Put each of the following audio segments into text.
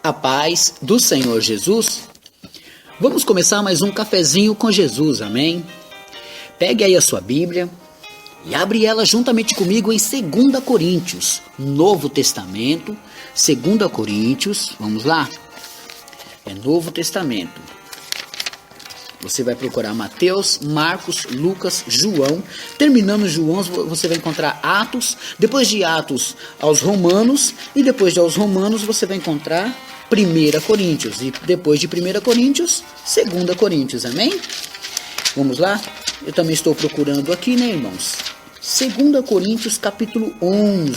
A paz do Senhor Jesus. Vamos começar mais um cafezinho com Jesus, amém? Pegue aí a sua Bíblia e abre ela juntamente comigo em 2 Coríntios, Novo Testamento, 2 Coríntios, vamos lá? É Novo Testamento. Você vai procurar Mateus, Marcos, Lucas, João. Terminando João, você vai encontrar Atos. Depois de Atos, aos Romanos. E depois de aos Romanos, você vai encontrar 1 Coríntios. E depois de 1 Coríntios, 2 Coríntios. Amém? Vamos lá? Eu também estou procurando aqui, né, irmãos? 2 Coríntios, capítulo 11.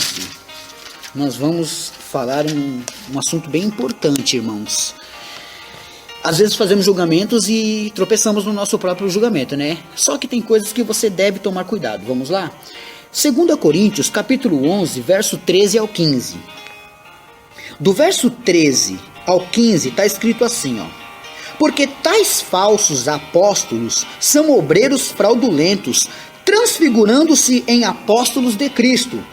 Nós vamos falar um assunto bem importante, irmãos. Às vezes fazemos julgamentos e tropeçamos no nosso próprio julgamento, né? Só que tem coisas que você deve tomar cuidado. Vamos lá? 2 Coríntios, capítulo 11, verso 13 ao 15. Do verso 13 ao 15 está escrito assim, ó. Porque tais falsos apóstolos são obreiros fraudulentos, transfigurando-se em apóstolos de Cristo.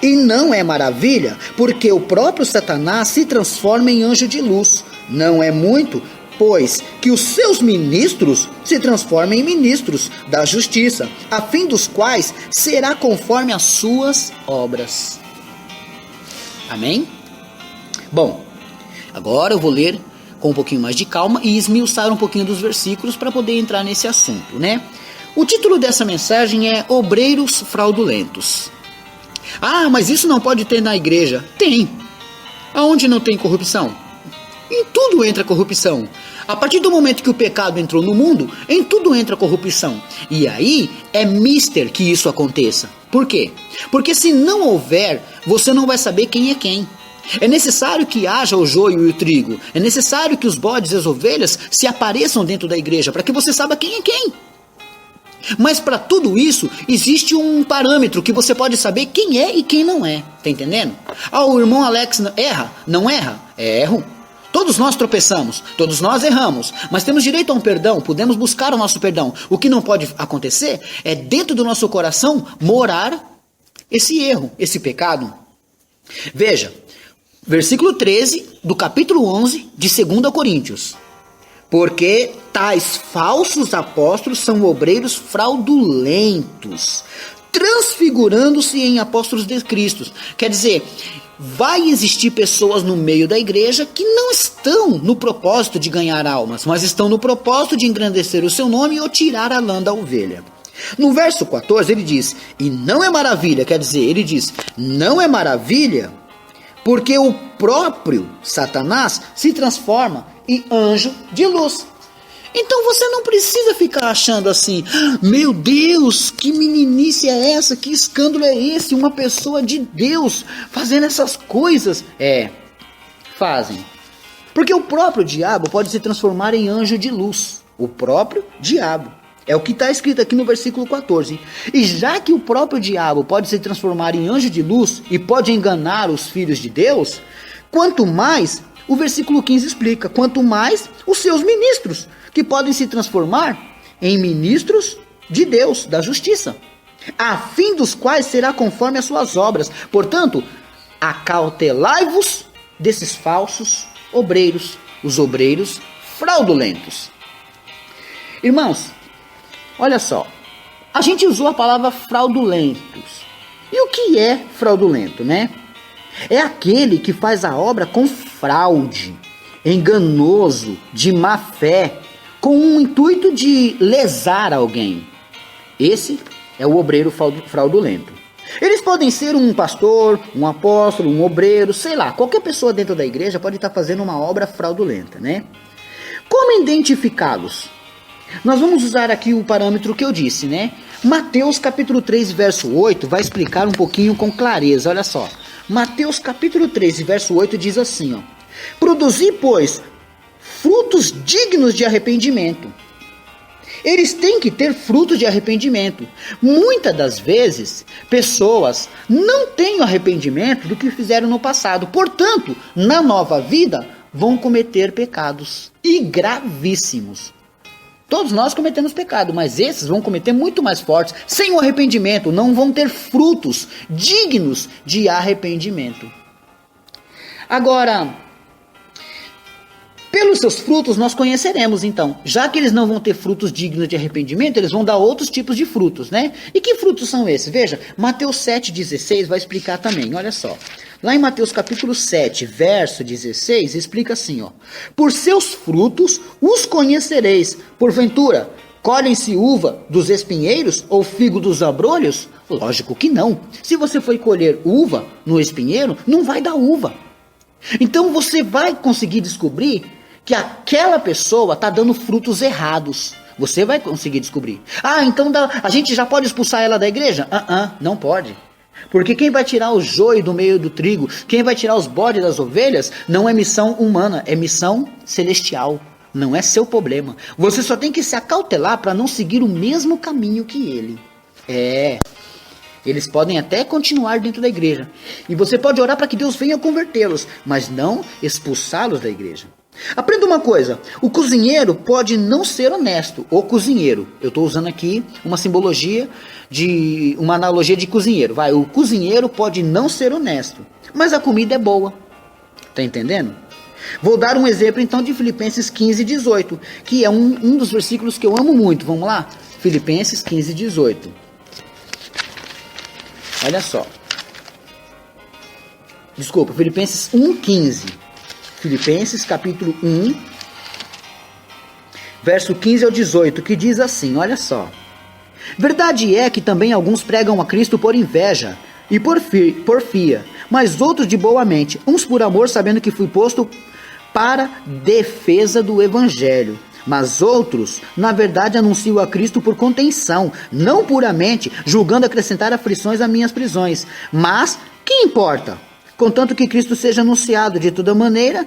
E não é maravilha, porque o próprio Satanás se transforma em anjo de luz. Não é muito, pois que os seus ministros se transformem em ministros da justiça, a fim dos quais será conforme as suas obras. Amém? Bom, agora eu vou ler com um pouquinho mais de calma e esmiuçar um pouquinho dos versículos para poder entrar nesse assunto, né? O título dessa mensagem é Obreiros Fraudulentos. Ah, mas isso não pode ter na igreja. Tem. Aonde não tem corrupção? Em tudo entra corrupção. A partir do momento que o pecado entrou no mundo, em tudo entra corrupção. E aí é mister que isso aconteça. Por quê? Porque se não houver, você não vai saber quem é quem. É necessário que haja o joio e o trigo. É necessário que os bodes e as ovelhas se apareçam dentro da igreja para que você saiba quem é quem. Mas para tudo isso, existe um parâmetro que você pode saber quem é e quem não é. Tá entendendo? Ah, o irmão Alex erra? Não erra? Erro. Todos nós tropeçamos, todos nós erramos, mas temos direito a um perdão, podemos buscar o nosso perdão. O que não pode acontecer é dentro do nosso coração morar esse erro, esse pecado. Veja, versículo 13 do capítulo 11 de 2 Coríntios. Porque tais falsos apóstolos são obreiros fraudulentos, transfigurando-se em apóstolos de Cristo. Quer dizer, vai existir pessoas no meio da igreja que não estão no propósito de ganhar almas, mas estão no propósito de engrandecer o seu nome ou tirar a lã da ovelha. No verso 14 ele diz, e não é maravilha, quer dizer, ele diz, não é maravilha, porque o próprio Satanás se transforma em anjo de luz. Então você não precisa ficar achando assim, meu Deus, que meninice é essa, que escândalo é esse, uma pessoa de Deus fazendo essas coisas. Fazem. Porque o próprio diabo pode se transformar em anjo de luz. O próprio diabo. É o que está escrito aqui no versículo 14. E já que o próprio diabo pode se transformar em anjo de luz e pode enganar os filhos de Deus, quanto mais, o versículo 15 explica, quanto mais os seus ministros, que podem se transformar em ministros de Deus, da justiça, a fim dos quais será conforme as suas obras. Portanto, acautelai-vos desses falsos obreiros, os obreiros fraudulentos. Irmãos, olha só, a gente usou a palavra fraudulentos. E o que é fraudulento, né? É aquele que faz a obra com fraude, enganoso, de má fé, com o intuito de lesar alguém. Esse é o obreiro fraudulento. Eles podem ser um pastor, um apóstolo, um obreiro, sei lá, qualquer pessoa dentro da igreja pode estar fazendo uma obra fraudulenta, né? Como identificá-los? Nós vamos usar aqui o parâmetro que eu disse, né? Mateus capítulo 3, verso 8 vai explicar um pouquinho com clareza, olha só. Mateus capítulo 3, verso 8 diz assim, ó. Produzi, pois, frutos dignos de arrependimento. Eles têm que ter frutos de arrependimento. Muitas das vezes, pessoas não têm o arrependimento do que fizeram no passado. Portanto, na nova vida, vão cometer pecados. E gravíssimos. Todos nós cometemos pecado, mas esses vão cometer muito mais fortes. Sem o arrependimento, não vão ter frutos dignos de arrependimento. Agora, Pelos seus frutos nós conheceremos, então. Já que eles não vão ter frutos dignos de arrependimento, eles vão dar outros tipos de frutos, né? E que frutos são esses? Veja, Mateus 7,16 vai explicar também, olha só. Lá em Mateus capítulo 7, verso 16, explica assim, ó. Por seus frutos os conhecereis. Porventura, colhem-se uva dos espinheiros ou figo dos abrolhos? Lógico que não. Se você for colher uva no espinheiro, não vai dar uva. Então você vai conseguir descobrir que aquela pessoa está dando frutos errados. Você vai conseguir descobrir. Ah, então a gente já pode expulsar ela da igreja? Não pode. Porque quem vai tirar o joio do meio do trigo, quem vai tirar os bodes das ovelhas, não é missão humana, é missão celestial. Não é seu problema. Você só tem que se acautelar para não seguir o mesmo caminho que ele. Eles podem até continuar dentro da igreja. E você pode orar para que Deus venha convertê-los, mas não expulsá-los da igreja. Aprenda uma coisa, o cozinheiro pode não ser honesto, o cozinheiro, eu estou usando aqui uma simbologia, uma analogia de cozinheiro, o cozinheiro pode não ser honesto, mas a comida é boa, tá entendendo? Vou dar um exemplo então de Filipenses 15:18, que é um dos versículos que eu amo muito, vamos lá? Filipenses 15:18, olha só, desculpa, Filipenses 1:15, Filipenses capítulo 1, verso 15 ao 18, que diz assim, olha só. Verdade é que também alguns pregam a Cristo por inveja e porfia, mas outros de boa mente, uns por amor, sabendo que fui posto para defesa do evangelho. Mas outros, na verdade, anunciam a Cristo por contenção, não puramente, julgando acrescentar aflições a minhas prisões. Mas, que importa? Contanto que Cristo seja anunciado de toda maneira,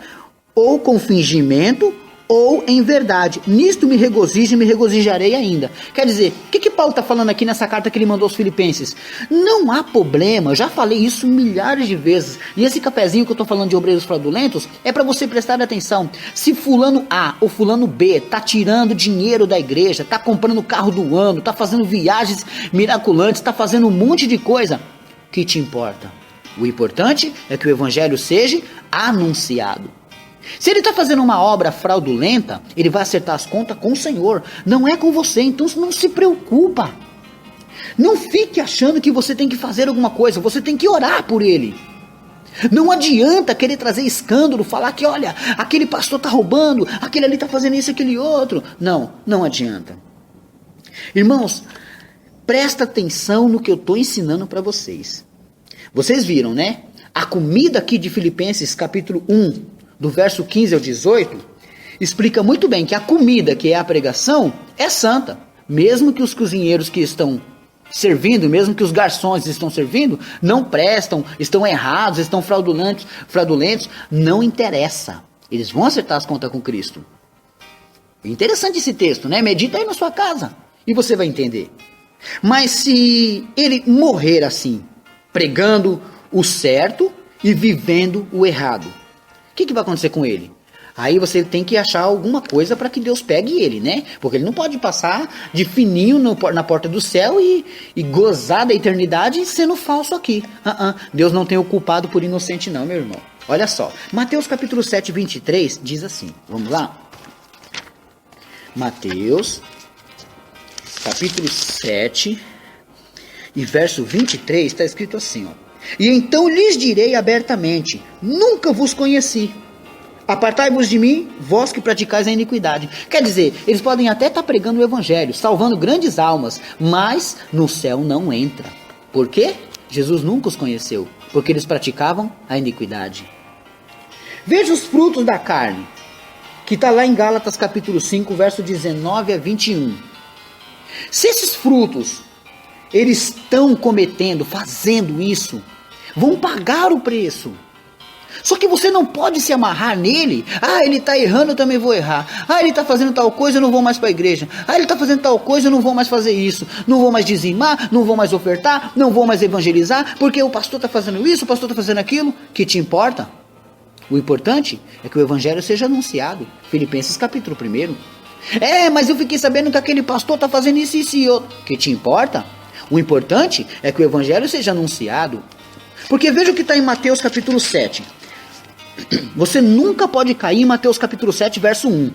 ou com fingimento, ou em verdade. Nisto me regozijo e me regozijarei ainda. Quer dizer, o que Paulo está falando aqui nessa carta que ele mandou aos filipenses? Não há problema, eu já falei isso milhares de vezes. E esse cafezinho que eu estou falando de obreiros fraudulentos, é para você prestar atenção. Se fulano A ou fulano B está tirando dinheiro da igreja, está comprando o carro do ano, está fazendo viagens miraculantes, está fazendo um monte de coisa, que te importa? O importante é que o evangelho seja anunciado. Se ele está fazendo uma obra fraudulenta, ele vai acertar as contas com o Senhor, não é com você, então não se preocupa. Não fique achando que você tem que fazer alguma coisa, você tem que orar por ele. Não adianta querer trazer escândalo, falar que olha, aquele pastor está roubando, aquele ali está fazendo isso, aquele outro. Não adianta. Irmãos, presta atenção no que eu estou ensinando para vocês. Vocês viram, né? A comida aqui de Filipenses capítulo 1, do verso 15 ao 18, explica muito bem que a comida, que é a pregação, é santa. Mesmo que os cozinheiros que estão servindo, mesmo que os garçons estão servindo, não prestam, estão errados, estão fraudulentos, não interessa. Eles vão acertar as contas com Cristo. Interessante esse texto, né? Medita aí na sua casa e você vai entender. Mas se ele morrer assim, pregando o certo e vivendo o errado, o que vai acontecer com ele? Aí você tem que achar alguma coisa para que Deus pegue ele, né? Porque ele não pode passar de fininho na porta do céu e gozar da eternidade sendo falso aqui. Deus não tem o culpado por inocente não, meu irmão. Olha só, Mateus capítulo 7, 23 diz assim, vamos lá? Mateus capítulo 7 e verso 23 está escrito assim, ó. E então lhes direi abertamente, nunca vos conheci. Apartai-vos de mim, vós que praticais a iniquidade. Quer dizer, eles podem até estar pregando o evangelho, salvando grandes almas, mas no céu não entra. Por quê? Jesus nunca os conheceu, porque eles praticavam a iniquidade. Veja os frutos da carne, que está lá em Gálatas capítulo 5, verso 19 a 21. Se esses frutos, eles estão cometendo, fazendo isso, vão pagar o preço. Só que você não pode se amarrar nele. Ah, ele está errando, eu também vou errar. Ah, ele está fazendo tal coisa, eu não vou mais para a igreja. Ah, ele está fazendo tal coisa, eu não vou mais fazer isso. Não vou mais dizimar, não vou mais ofertar, não vou mais evangelizar, porque o pastor está fazendo isso, o pastor está fazendo aquilo. Que te importa? O importante é que o evangelho seja anunciado. Filipenses capítulo 1. Mas eu fiquei sabendo que aquele pastor está fazendo isso e outro. Que te importa? O importante é que o evangelho seja anunciado. Porque veja o que está em Mateus capítulo 7. Você nunca pode cair em Mateus capítulo 7, verso 1.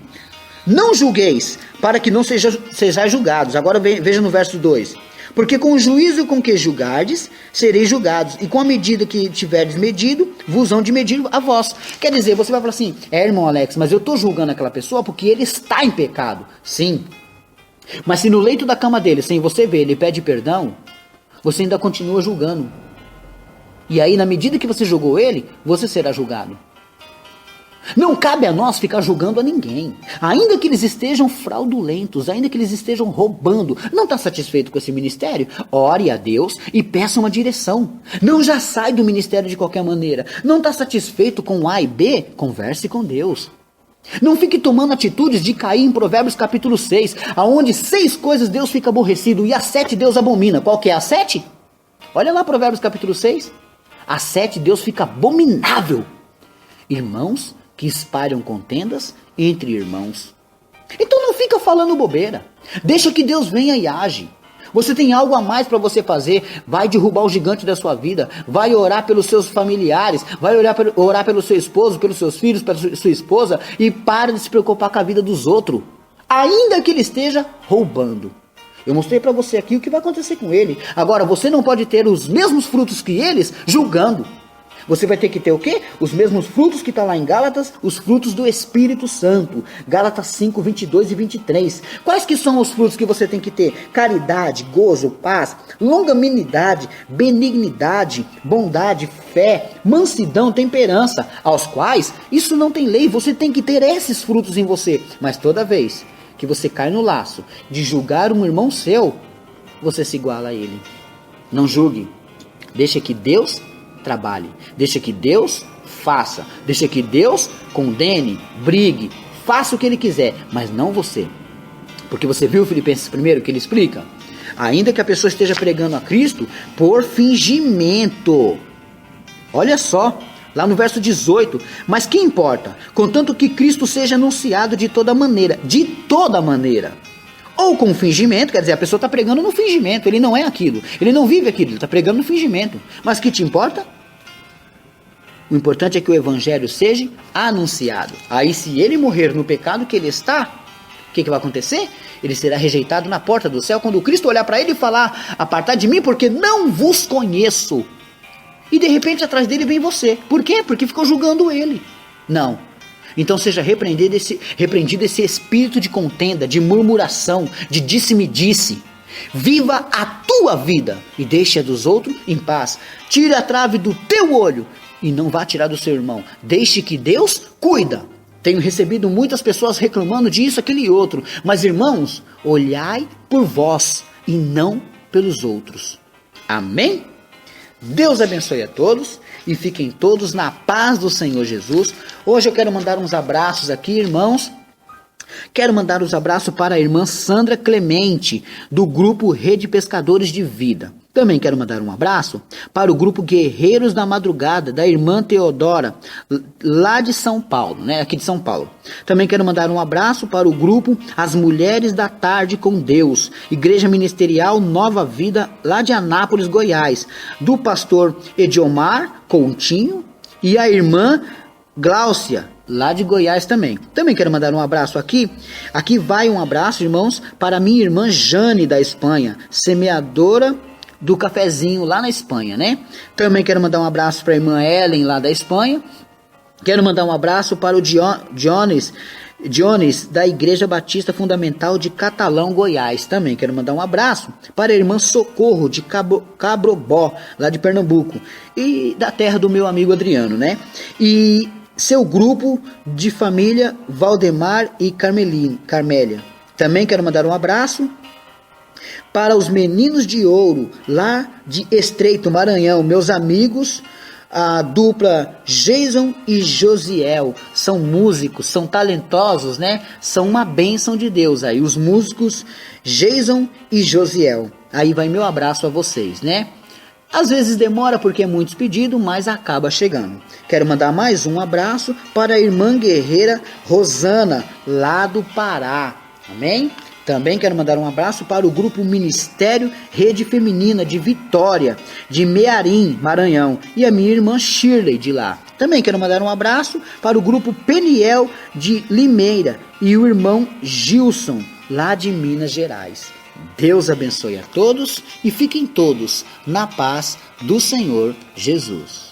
Não julgueis, para que não sejais julgados. Agora veja no verso 2. Porque com o juízo com que julgardes, sereis julgados. E com a medida que tiverdes medido, vos hão de medir a vós. Quer dizer, você vai falar assim, irmão Alex, mas eu estou julgando aquela pessoa porque ele está em pecado. Sim. Mas se no leito da cama dele, sem você ver, ele pede perdão, você ainda continua julgando. E aí, na medida que você julgou ele, você será julgado. Não cabe a nós ficar julgando a ninguém. Ainda que eles estejam fraudulentos, ainda que eles estejam roubando, não está satisfeito com esse ministério? Ore a Deus e peça uma direção. Não já sai do ministério de qualquer maneira. Não está satisfeito com A e B? Converse com Deus. Não fique tomando atitudes de cair em Provérbios capítulo 6, aonde 6 coisas Deus fica aborrecido e a 7 Deus abomina. Qual que é a 7? Olha lá Provérbios capítulo 6. A 7 Deus fica abominável. Irmãos que espalham contendas entre irmãos. Então não fica falando bobeira. Deixa que Deus venha e age. Você tem algo a mais para você fazer. Vai derrubar o gigante da sua vida. Vai orar pelos seus familiares. Vai orar pelo seu esposo, pelos seus filhos, pela sua esposa. E para de se preocupar com a vida dos outros. Ainda que ele esteja roubando. Eu mostrei para você aqui o que vai acontecer com ele. Agora, você não pode ter os mesmos frutos que eles julgando. Você vai ter que ter o quê? Os mesmos frutos que está lá em Gálatas, os frutos do Espírito Santo. Gálatas 5, 22 e 23. Quais que são os frutos que você tem que ter? Caridade, gozo, paz, longanimidade, benignidade, bondade, fé, mansidão, temperança, aos quais isso não tem lei. Você tem que ter esses frutos em você. Mas toda vez que você cai no laço de julgar um irmão seu, você se iguala a ele. Não julgue. Deixa que Deus trabalhe, deixa que Deus faça, deixa que Deus condene, brigue, faça o que ele quiser, mas não você. Porque você viu Filipenses 1 que ele explica? Ainda que a pessoa esteja pregando a Cristo por fingimento. Olha só, lá no verso 18, mas que importa? Contanto que Cristo seja anunciado de toda maneira, ou com fingimento, quer dizer, a pessoa está pregando no fingimento, ele não é aquilo, ele não vive aquilo, ele está pregando no fingimento. Mas que te importa? O importante é que o evangelho seja anunciado. Aí se ele morrer no pecado que ele está, o que vai acontecer? Ele será rejeitado na porta do céu, quando Cristo olhar para ele e falar, apartai de mim porque não vos conheço. E de repente atrás dele vem você. Por quê? Porque ficou julgando ele. Não. Então seja repreendido esse espírito de contenda, de murmuração, de disse-me-disse. Viva a tua vida e deixe a dos outros em paz. Tire a trave do teu olho e não vá tirar do seu irmão. Deixe que Deus cuida. Tenho recebido muitas pessoas reclamando disso, aquele e outro. Mas irmãos, olhai por vós e não pelos outros. Amém? Deus abençoe a todos e fiquem todos na paz do Senhor Jesus. Hoje eu quero mandar uns abraços aqui, irmãos. Quero mandar os abraços para a irmã Sandra Clemente, do grupo Rede Pescadores de Vida. Também quero mandar um abraço para o grupo Guerreiros da Madrugada, da irmã Teodora, lá de São Paulo, aqui de São Paulo. Também quero mandar um abraço para o grupo As Mulheres da Tarde com Deus, Igreja Ministerial Nova Vida, lá de Anápolis, Goiás, do pastor Ediomar Coutinho e a irmã Gláucia, lá de Goiás também. Também quero mandar um abraço aqui. Aqui vai um abraço, irmãos, para minha irmã Jane, da Espanha, semeadora do cafezinho lá na Espanha, Também quero mandar um abraço para a irmã Ellen, lá da Espanha. Quero mandar um abraço para o Jones, da Igreja Batista Fundamental de Catalão, Goiás. Também quero mandar um abraço para a irmã Socorro, de Cabrobó, lá de Pernambuco. E da terra do meu amigo Adriano, E seu grupo de família Valdemar e Carmélia. Também quero mandar um abraço para os meninos de ouro, lá de Estreito, Maranhão, meus amigos, a dupla Jason e Josiel. São músicos, são talentosos, São uma bênção de Deus aí, os músicos Jason e Josiel. Aí vai meu abraço a vocês, Às vezes demora porque é muito pedido, mas acaba chegando. Quero mandar mais um abraço para a irmã guerreira Rosana, lá do Pará. Amém? Também quero mandar um abraço para o grupo Ministério Rede Feminina de Vitória, de Mearim, Maranhão, e a minha irmã Shirley de lá. Também quero mandar um abraço para o grupo Peniel de Limeira e o irmão Gilson, lá de Minas Gerais. Deus abençoe a todos e fiquem todos na paz do Senhor Jesus.